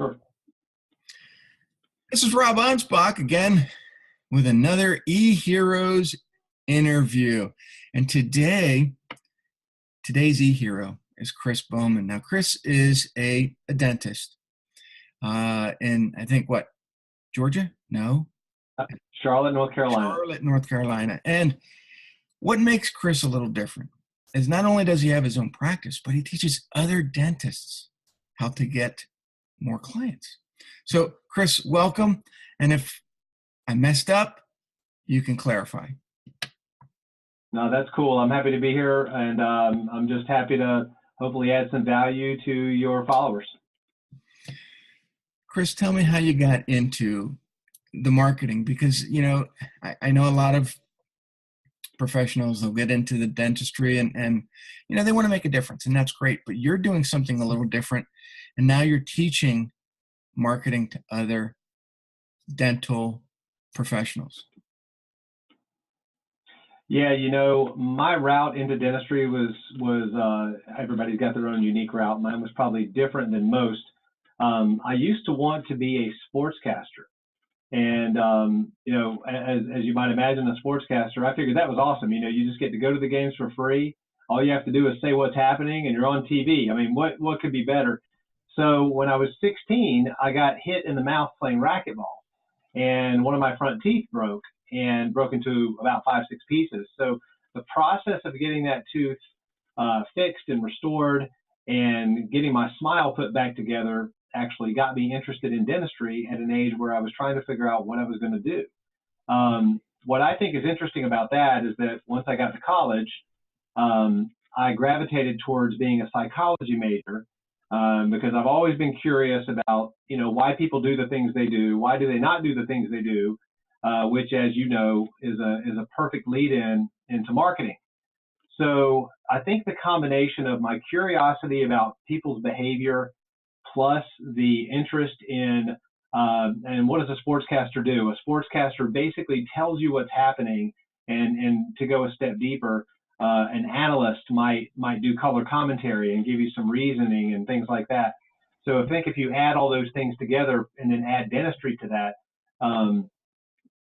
Sure. This is Rob Anspach again with another eHeroes interview. And today's eHero is Chris Bowman. Now, Chris is a dentist in, I think, Georgia? No. Charlotte, North Carolina. Charlotte, North Carolina. And what makes Chris a little different is not only does he have his own practice, but he teaches other dentists how to get more clients. So, Chris, welcome. And if I messed up, you can clarify. No, that's cool. I'm happy to be here, and I'm just happy to hopefully add some value to your followers. Chris, tell me how you got into the marketing, because, I know a lot of professionals, they'll get into the dentistry and they want to make a difference, and that's great, but you're doing something a little different, and now you're teaching marketing to other dental professionals. Yeah, my route into dentistry was everybody's got their own unique route. Mine was probably different than most. I used to want to be a sportscaster. And, as you might imagine, a sportscaster, I figured that was awesome. You just get to go to the games for free. All you have to do is say what's happening and you're on TV. I mean, what could be better? So when I was 16, I got hit in the mouth playing racquetball, and one of my front teeth broke into about 5-6 pieces. So the process of getting that tooth fixed and restored and getting my smile put back together actually got me interested in dentistry at an age where I was trying to figure out what I was going to do. What I think is interesting about that is that once I got to college, I gravitated towards being a psychology major because I've always been curious about, why people do the things they do. Why do they not do the things they do? Which, as you know, is a perfect lead-in into marketing. So I think the combination of my curiosity about people's behavior plus the interest in, and what does a sportscaster do? A sportscaster basically tells you what's happening, and to go a step deeper, an analyst might do color commentary and give you some reasoning and things like that. So I think if you add all those things together and then add dentistry to that,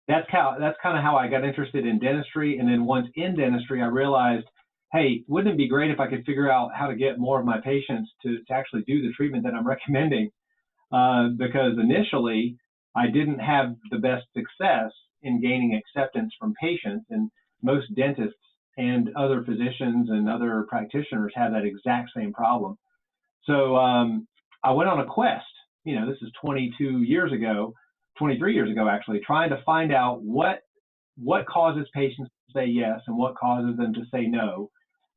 that's kind of how I got interested in dentistry. And then once in dentistry, I realized, hey, wouldn't it be great if I could figure out how to get more of my patients to actually do the treatment that I'm recommending? Because initially, I didn't have the best success in gaining acceptance from patients. And most dentists and other physicians and other practitioners have that exact same problem. So I went on a quest. This is 23 years ago, actually, trying to find out what causes patients to say yes and what causes them to say no,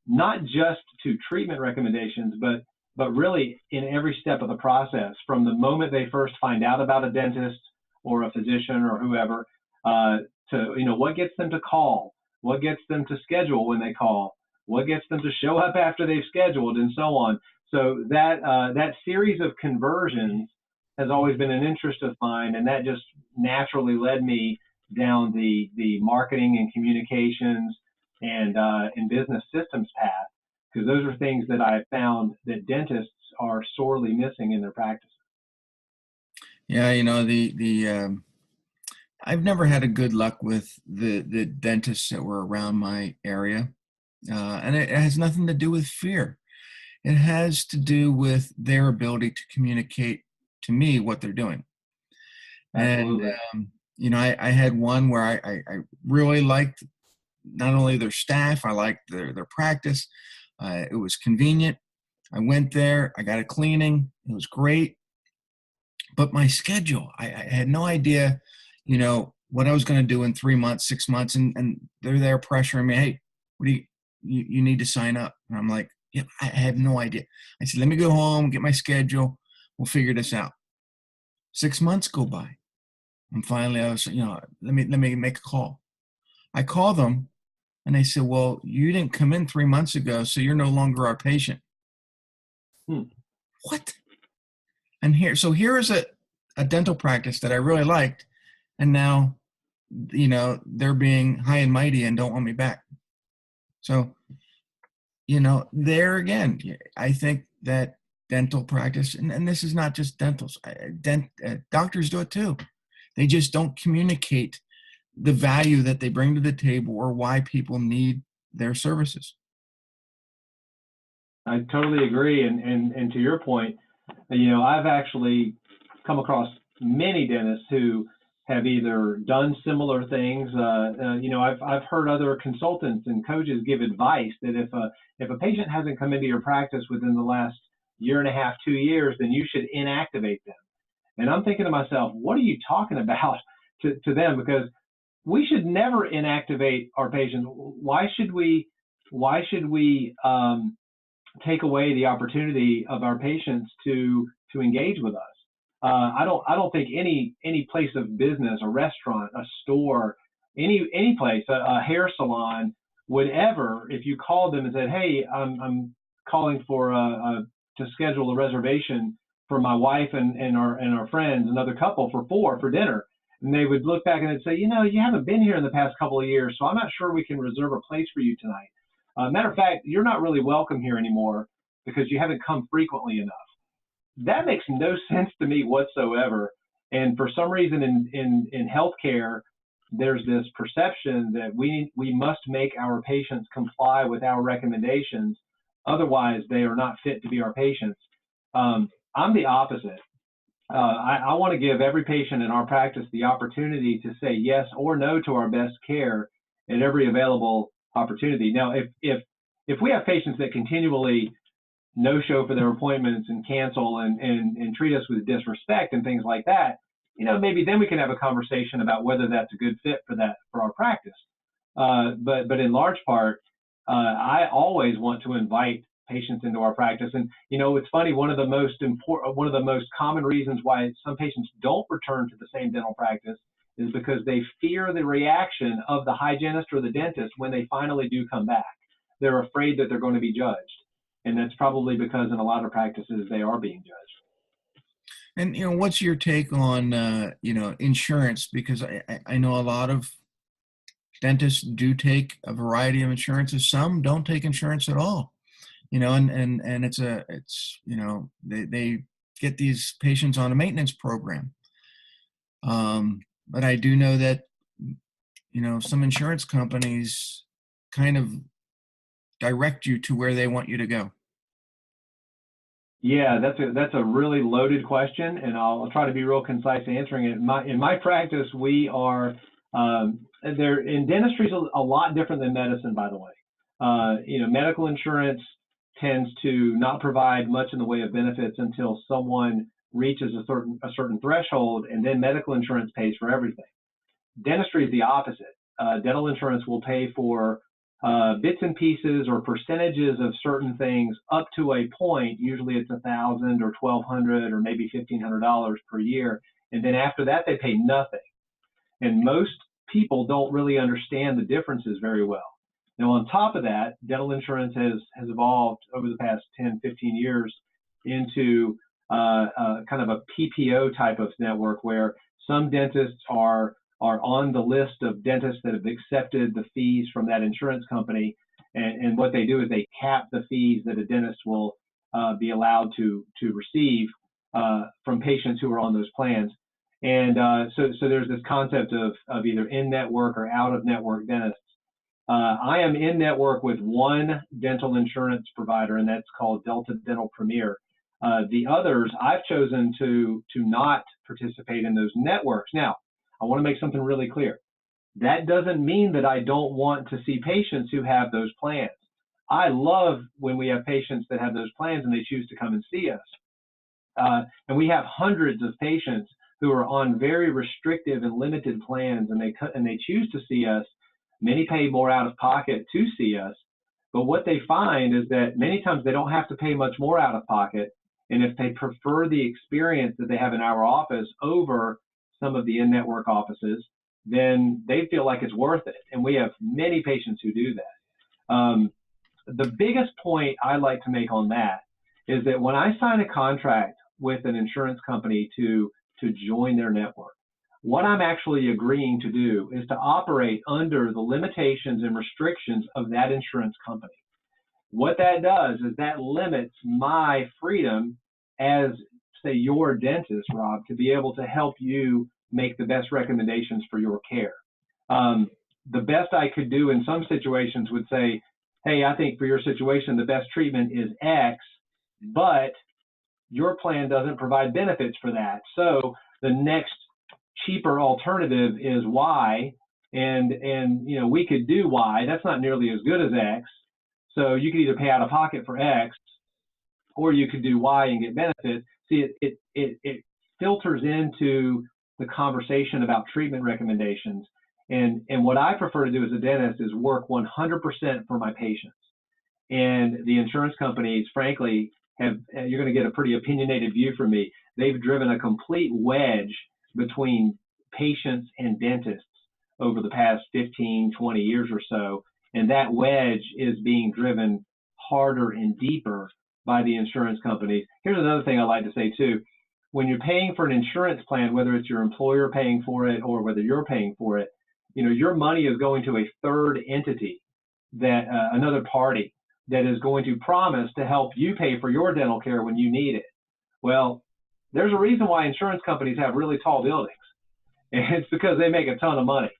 not just to treatment recommendations, but really in every step of the process, from the moment they first find out about a dentist or a physician or whoever, to what gets them to call, what gets them to schedule when they call, what gets them to show up after they've scheduled, and so on. So that series of conversions has always been an interest of mine, and that just naturally led me down the marketing and communications and business systems path, because those are things that I found that dentists are sorely missing in their practice. Yeah, I've never had a good luck with the dentists that were around my area, and it has nothing to do with fear. It has to do with their ability to communicate to me what they're doing. Absolutely. And I had one where I really liked not only their staff, I liked their practice. It was convenient. I went there, I got a cleaning, it was great. But my schedule, I had no idea, what I was going to do in 3 months, 6 months, and they're there pressuring me, hey, what do you need to sign up? And I'm like, yeah, I have no idea. I said, let me go home, get my schedule, we'll figure this out. 6 months go by. And finally I was, let me make a call. I call them and they said, well, you didn't come in 3 months ago, so you're no longer our patient. What? And here is a dental practice that I really liked. And now, they're being high and mighty and don't want me back. So, there again, I think that dental practice, and this is not just dentals, doctors do it too. They just don't communicate the value that they bring to the table or why people need their services. I totally agree. And to your point, I've actually come across many dentists who have either done similar things. I've heard other consultants and coaches give advice that if a patient hasn't come into your practice within the last year and a half, 2 years, then you should inactivate them. And I'm thinking to myself, what are you talking about to them? Because we should never inactivate our patients. Why should we take away the opportunity of our patients to engage with us? I don't think any place of business, a restaurant, a store, any place, a hair salon would ever, if you called them and said, "Hey, I'm calling for to schedule a reservation for my wife and our friends, another couple for 4 for dinner," and they would look back and they'd say, "You haven't been here in the past couple of years, so I'm not sure we can reserve a place for you tonight. Matter of fact, you're not really welcome here anymore because you haven't come frequently enough." That makes no sense to me whatsoever. And for some reason in healthcare, there's this perception that we must make our patients comply with our recommendations. Otherwise, they are not fit to be our patients. I'm the opposite. I want to give every patient in our practice the opportunity to say yes or no to our best care at every available opportunity. Now, if we have patients that continually no-show for their appointments and cancel and treat us with disrespect and things like that, maybe then we can have a conversation about whether that's a good fit for our practice. But in large part, I always want to invite patients into our practice. And it's funny, one of the most common reasons why some patients don't return to the same dental practice is because they fear the reaction of the hygienist or the dentist when they finally do come back. They're afraid that they're going to be judged. And that's probably because in a lot of practices, they are being judged. And, what's your take on, insurance? Because I know a lot of dentists do take a variety of insurances. Some don't take insurance at all, and they get these patients on a maintenance program. But I do know that, some insurance companies kind of direct you to where they want you to go. Yeah, that's a really loaded question, and I'll try to be real concise answering it. In my practice, we are there in dentistry is a lot different than medicine, by the way. Medical insurance tends to not provide much in the way of benefits until someone reaches a certain threshold, and then medical insurance pays for everything. Dentistry is the opposite. Dental insurance will pay for bits and pieces or percentages of certain things up to a point. Usually it's $1,000 or $1,200 or maybe $1,500 per year, and then after that they pay nothing. And most people don't really understand the differences very well. Now, on top of that, dental insurance has evolved over the past 10, 15 years into kind of a PPO type of network where some dentists are on the list of dentists that have accepted the fees from that insurance company. And what they do is they cap the fees that a dentist will be allowed to receive from patients who are on those plans. And so there's this concept of either in-network or out-of-network dentists. I am in network with one dental insurance provider, and that's called Delta Dental Premier. The others, I've chosen to not participate in those networks. Now, I want to make something really clear. That doesn't mean that I don't want to see patients who have those plans. I love when we have patients that have those plans and they choose to come and see us. And we have hundreds of patients who are on very restrictive and limited plans, and they choose to see us. Many pay more out of pocket to see us, but what they find is that many times they don't have to pay much more out of pocket, and if they prefer the experience that they have in our office over some of the in-network offices, then they feel like it's worth it, and we have many patients who do that. The biggest point I like to make on that is that when I sign a contract with an insurance company to join their network, what I'm actually agreeing to do is to operate under the limitations and restrictions of that insurance company. What that does is that limits my freedom as, say, your dentist, Rob, to be able to help you make the best recommendations for your care. The best I could do in some situations would say, hey, I think for your situation, the best treatment is X, but your plan doesn't provide benefits for that. So the next cheaper alternative is Y, and we could do Y. That's not nearly as good as X. So you could either pay out of pocket for X, or you could do Y and get benefits. See, it filters into the conversation about treatment recommendations. And what I prefer to do as a dentist is work 100% for my patients. And the insurance companies, frankly, you're going to get a pretty opinionated view from me. They've driven a complete wedge between patients and dentists over the past 15, 20 years or so. And that wedge is being driven harder and deeper by the insurance companies. Here's another thing I like to say too. When you're paying for an insurance plan, whether it's your employer paying for it or whether you're paying for it, your money is going to a third entity, that another party that is going to promise to help you pay for your dental care when you need it. Well, there's a reason why insurance companies have really tall buildings, and it's because they make a ton of money.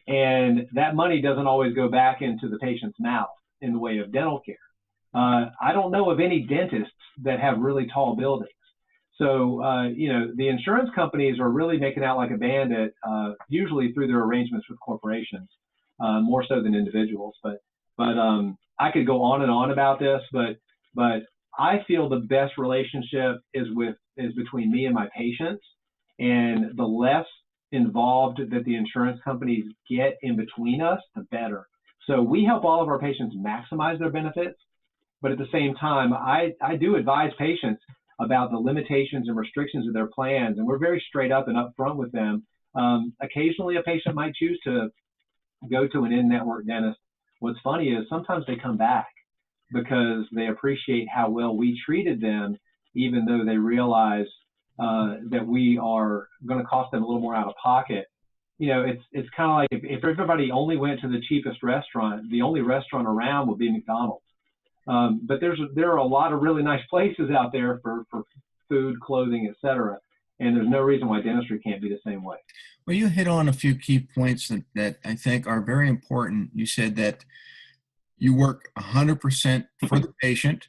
And that money doesn't always go back into the patient's mouth in the way of dental care. I don't know of any dentists that have really tall buildings. So, the insurance companies are really making out like a bandit, usually through their arrangements with corporations, more so than individuals. But I could go on and on about this, but I feel the best relationship is between me and my patients, and the less involved that the insurance companies get in between us, the better. So we help all of our patients maximize their benefits, but at the same time, I do advise patients about the limitations and restrictions of their plans, and we're very straight up and upfront with them. Occasionally, a patient might choose to go to an in-network dentist. What's funny is sometimes they come back because they appreciate how well we treated them, even though they realize that we are going to cost them a little more out of pocket. It's kind of like if everybody only went to the cheapest restaurant, the only restaurant around would be McDonald's. But there are a lot of really nice places out there for food, clothing, etc. And there's no reason why dentistry can't be the same way. Well, you hit on a few key points that I think are very important. You said that you work 100% for the patient,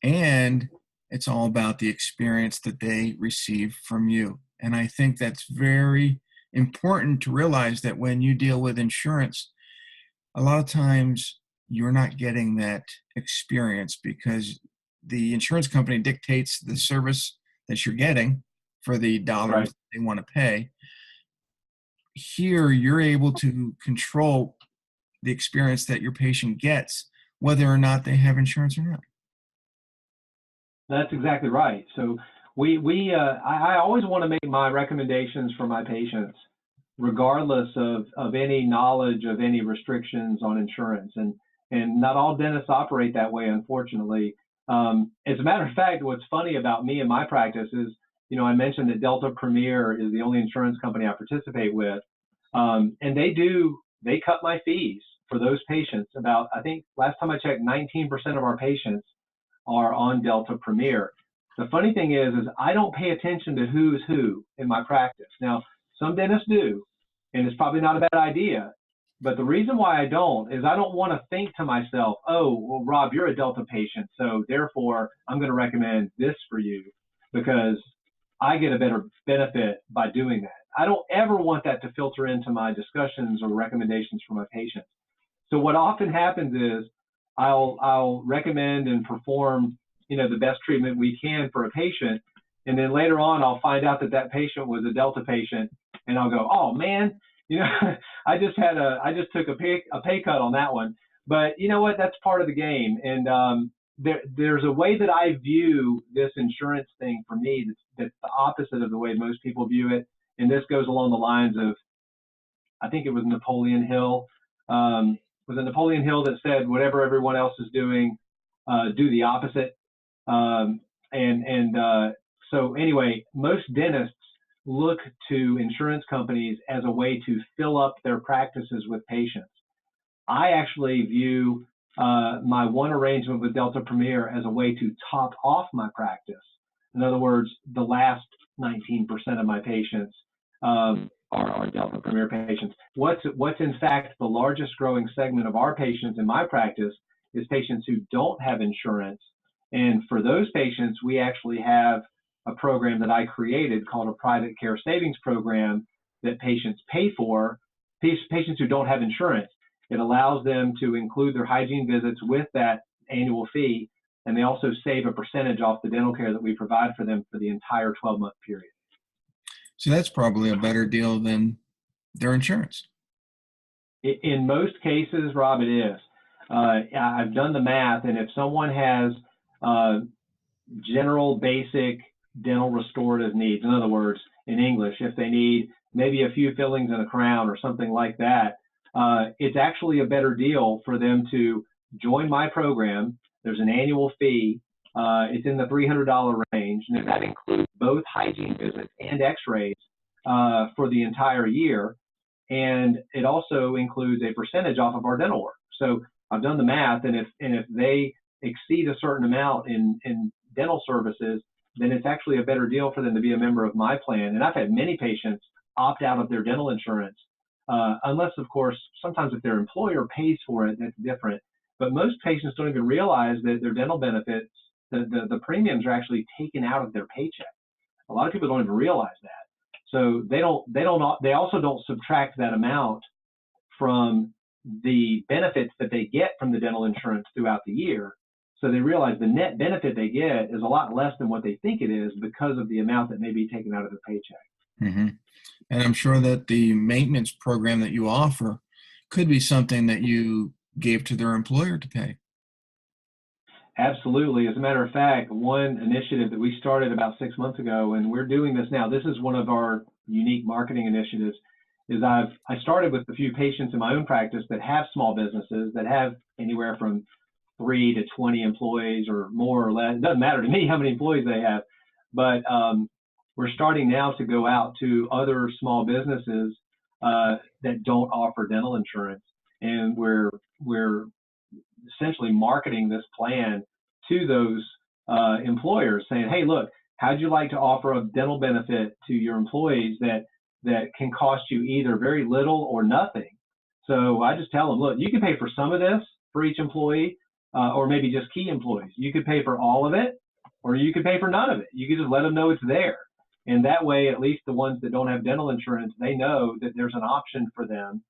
and it's all about the experience that they receive from you. And I think that's very important to realize that when you deal with insurance, a lot of times you're not getting that experience because the insurance company dictates the service that you're getting for the dollars Right. they want to pay. Here, you're able to control the experience that your patient gets, whether or not they have insurance or not. That's exactly right. So I always want to make my recommendations for my patients, regardless of any knowledge of any restrictions on insurance. And not all dentists operate that way, unfortunately. As a matter of fact, what's funny about me and my practice is, I mentioned that Delta Premier is the only insurance company I participate with. And they cut my fees for those patients. About, I think last time I checked, 19% of our patients are on Delta Premier. The funny thing is I don't pay attention to who's who in my practice. Now, some dentists do, and it's probably not a bad idea. But the reason why I don't is I don't want to think to myself, oh, well, Rob, you're a Delta patient, so therefore I'm going to recommend this for you because I get a better benefit by doing that. I don't ever want that to filter into my discussions or recommendations for my patients. So what often happens is I'll recommend and perform, the best treatment we can for a patient, and then later on I'll find out that patient was a Delta patient, and I'll go, oh man, I just took a pay cut on that one. But you know what? That's part of the game. And there's a way that I view this insurance thing for me that's the opposite of the way most people view it. And this goes along the lines of, I think it was Napoleon Hill. Was it Napoleon Hill that said, whatever everyone else is doing, do the opposite? So anyway, most dentists look to insurance companies as a way to fill up their practices with patients. I actually view my one arrangement with Delta Premier as a way to top off my practice. In other words, the last 19% of my patients are Delta Premier patients. What's in fact the largest growing segment of our patients in my practice is patients who don't have insurance. And for those patients, we actually have a program that I created called a private care savings program that patients pay for, patients who don't have insurance. It allows them to include their hygiene visits with that annual fee, and they also save a percentage off the dental care that we provide for them for the entire 12-month period. So that's probably a better deal than their insurance. In most cases, Rob, it is. I've done the math, and if someone has general basic dental restorative needs, in other words, in English, if they need maybe a few fillings and a crown or something like that, it's actually a better deal for them to join my program. There's an annual fee. It's in the $300 range, and that includes both hygiene visits and x-rays for the entire year. And it also includes a percentage off of our dental work. So I've done the math, and if they exceed a certain amount in dental services, then it's actually a better deal for them to be a member of my plan. And I've had many patients opt out of their dental insurance, unless, of course, sometimes if their employer pays for it, that's different. But most patients don't even realize that their dental benefits, the premiums are actually taken out of their paycheck. A lot of people don't even realize that. So they also don't subtract that amount from the benefits that they get from the dental insurance throughout the year. So they realize the net benefit they get is a lot less than what they think it is because of the amount that may be taken out of their paycheck. Mm-hmm. And I'm sure that the maintenance program that you offer could be something that you gave to their employer to pay. Absolutely. As a matter of fact, one initiative that we started about 6 months ago, and we're doing this now, this is one of our unique marketing initiatives, is I started with a few patients in my own practice that have small businesses that have anywhere from 3 to 20 employees or more or less. It doesn't matter to me how many employees they have, but we're starting now to go out to other small businesses that don't offer dental insurance, and we're essentially marketing this plan to those employers, saying, hey, look, how'd you like to offer a dental benefit to your employees that can cost you either very little or nothing? So I just tell them, look, you can pay for some of this for each employee, or maybe just key employees. You could pay for all of it, or you could pay for none of it. You can just let them know it's there. And that way, at least the ones that don't have dental insurance, they know that there's an option for them.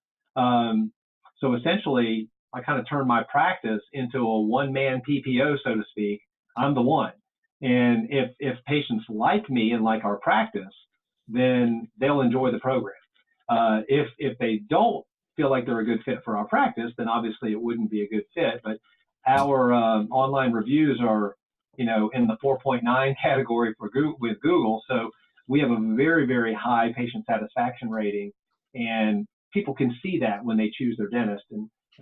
So essentially, I kind of turn my practice into a one-man PPO, so to speak. I'm the one. And if patients like me and like our practice, then they'll enjoy the program. If they don't feel like they're a good fit for our practice, then obviously it wouldn't be a good fit. But our online reviews are, in the 4.9 category with Google. So we have a very, very high patient satisfaction rating, and people can see that when they choose their dentist.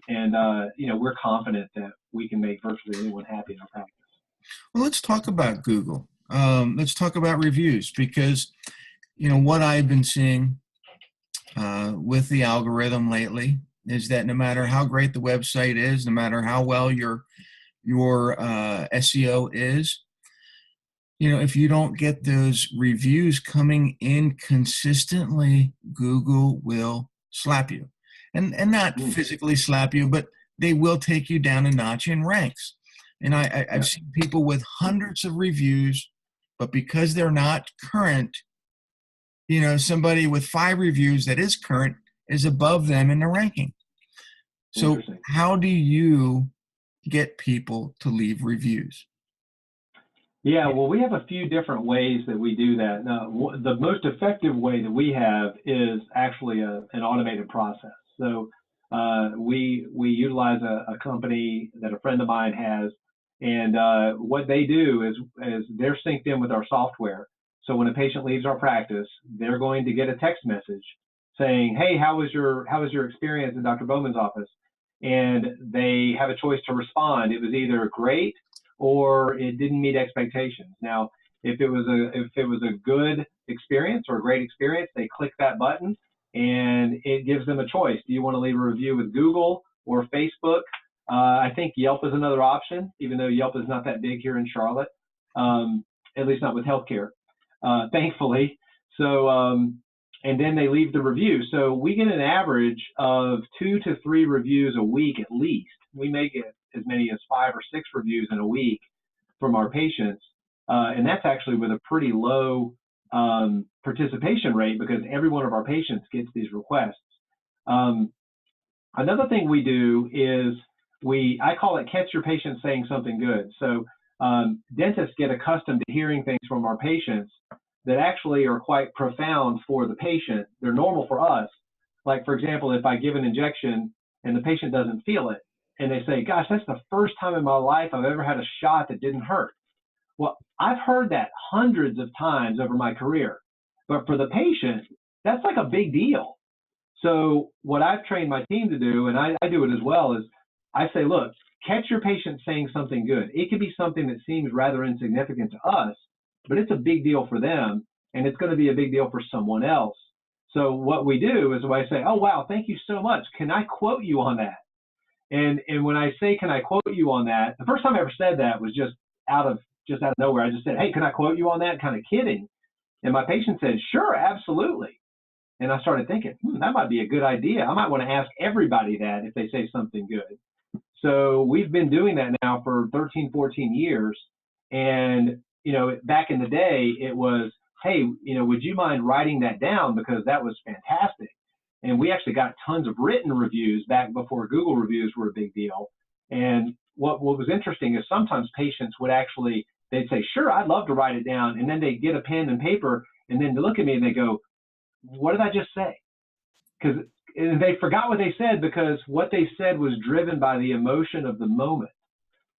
And we're confident that we can make virtually anyone happy in our practice. Well, let's talk about Google. Let's talk about reviews, because, what I've been seeing with the algorithm lately is that no matter how great the website is, no matter how well your SEO is, if you don't get those reviews coming in consistently, Google will slap you. And not physically slap you, but they will take you down a notch in ranks. And I've seen people with hundreds of reviews, but because they're not current, somebody with 5 reviews that is current is above them in the ranking. So how do you get people to leave reviews? Yeah, well, we have a few different ways that we do that. Now, the most effective way that we have is actually an automated process. So we utilize a company that a friend of mine has, and what they do is they're synced in with our software. So when a patient leaves our practice, they're going to get a text message saying, "Hey, how was your experience in Dr. Bowman's office?" And they have a choice to respond. It was either great or it didn't meet expectations. Now, if it was a good experience or a great experience, they click that button and it gives them a choice. Do you want to leave a review with Google or Facebook I think Yelp is another option, even though Yelp is not that big here in Charlotte, at least not with healthcare, thankfully. So, and then they leave the review. So we get an average of 2 to 3 reviews a week at least. We may get as many as 5 or 6 reviews in a week from our patients. And that's actually with a pretty low participation rate because every one of our patients gets these requests. Another thing we do is I call it catch your patient saying something good. So dentists get accustomed to hearing things from our patients that actually are quite profound for the patient. They're normal for us. Like, for example, if I give an injection and the patient doesn't feel it, and they say, gosh, that's the first time in my life I've ever had a shot that didn't hurt. Well, I've heard that hundreds of times over my career. But for the patient, that's like a big deal. So what I've trained my team to do, and I do it as well, is I say, look, catch your patient saying something good. It could be something that seems rather insignificant to us, but it's a big deal for them, and it's going to be a big deal for someone else. So what we do is I say, oh, wow, thank you so much. Can I quote you on that? And when I say, can I quote you on that, the first time I ever said that was just out of nowhere. I just said, hey, can I quote you on that? Kind of kidding. And my patient said, sure, absolutely. And I started thinking, that might be a good idea. I might want to ask everybody that if they say something good. So we've been doing that now for 13, 14 years. And, back in the day, it was, hey, would you mind writing that down? Because that was fantastic. And we actually got tons of written reviews back before Google reviews were a big deal. And what was interesting is sometimes patients would actually, they'd say, sure, I'd love to write it down. And then they get a pen and paper and then they look at me and they go, what did I just say? Because they forgot what they said because what they said was driven by the emotion of the moment.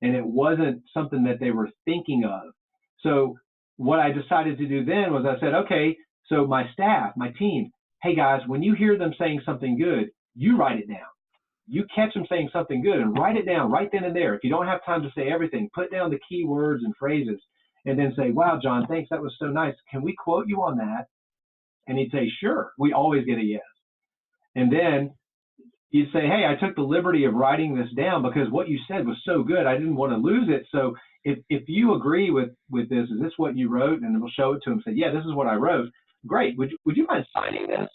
And it wasn't something that they were thinking of. So what I decided to do then was I said, okay, so my staff, my team, hey guys, when you hear them saying something good, you write it down. You catch them saying something good and write it down right then and there. If you don't have time to say everything, put down the key words and phrases and then say, wow, John, thanks. That was so nice. Can we quote you on that? And he'd say, sure. We always get a yes. And then you'd say, hey, I took the liberty of writing this down because what you said was so good. I didn't want to lose it. So if you agree with this, is this what you wrote? And we'll show it to him. Say, yeah, this is what I wrote. Great. Would you mind signing this?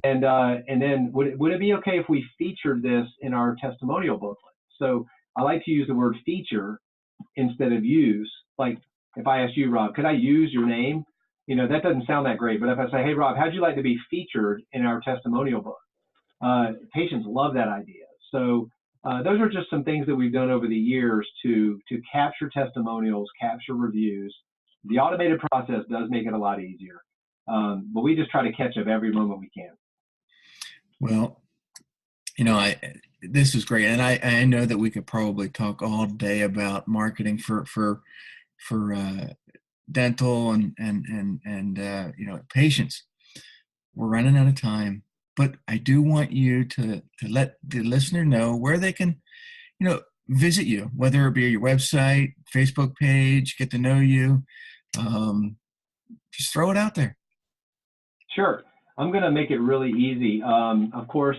And then would it be okay if we featured this in our testimonial booklet? So I like to use the word feature instead of use. Like if I ask you, Rob, could I use your name? That doesn't sound that great. But if I say, hey, Rob, how'd you like to be featured in our testimonial book? Patients love that idea. So those are just some things that we've done over the years to capture testimonials, capture reviews. The automated process does make it a lot easier. But we just try to catch up every moment we can. Well, this is great, and I know that we could probably talk all day about marketing for dental and patients. We're running out of time, but I do want you to let the listener know where they can, visit you, whether it be your website, Facebook page, get to know you. Just throw it out there. Sure. I'm going to make it really easy. Of course,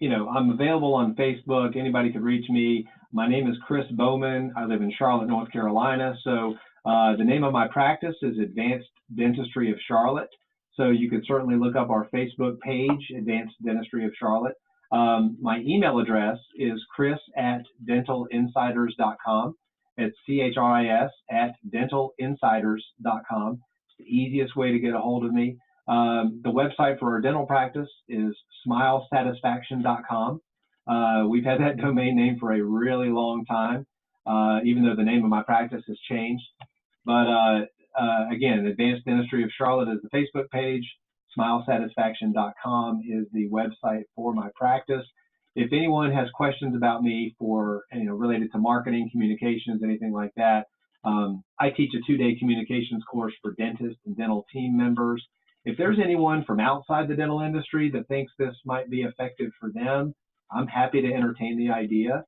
I'm available on Facebook. Anybody could reach me. My name is Chris Bowman. I live in Charlotte, North Carolina. So the name of my practice is Advanced Dentistry of Charlotte. So you could certainly look up our Facebook page, Advanced Dentistry of Charlotte. My email address is chris@dentalinsiders.com. It's CHRIS@dentalinsiders.com. It's the easiest way to get a hold of me. The website for our dental practice is smilesatisfaction.com. We've had that domain name for a really long time, even though the name of my practice has changed. But again, Advanced Dentistry of Charlotte is the Facebook page. Smilesatisfaction.com is the website for my practice. If anyone has questions about me for, related to marketing, communications, anything like that, I teach a 2-day communications course for dentists and dental team members. If there's anyone from outside the dental industry that thinks this might be effective for them, I'm happy to entertain the idea.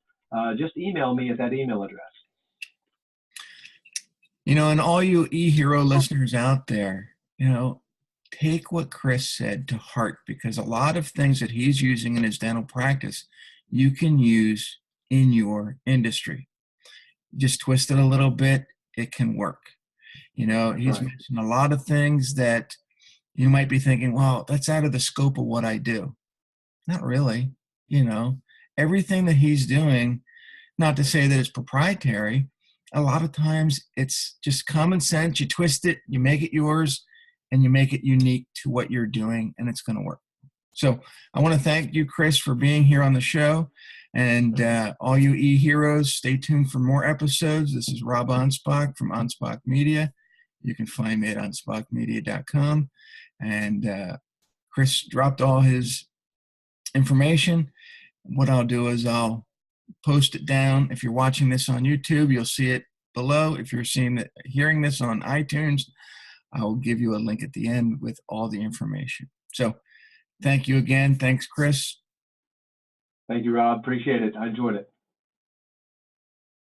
Just email me at that email address. And all you eHero listeners out there, take what Chris said to heart, because a lot of things that he's using in his dental practice, you can use in your industry. Just twist it a little bit, it can work. You know, he's Right. mentioned a lot of things that you might be thinking, well, that's out of the scope of what I do. Not really. You know, everything that he's doing, not to say that it's proprietary, a lot of times it's just common sense. You twist it, you make it yours, and you make it unique to what you're doing, and it's going to work. So I want to thank you, Chris, for being here on the show. And all you e-heroes, stay tuned for more episodes. This is Rob Anspach from Anspach Media. You can find me at anspachmedia.com. And Chris dropped all his information. What I'll do is I'll post it down. If you're watching this on YouTube, you'll see it below. If you're hearing this on iTunes, I will give you a link at the end with all the information. So thank you again. Thanks, Chris. Thank you, Rob. Appreciate it. I enjoyed it.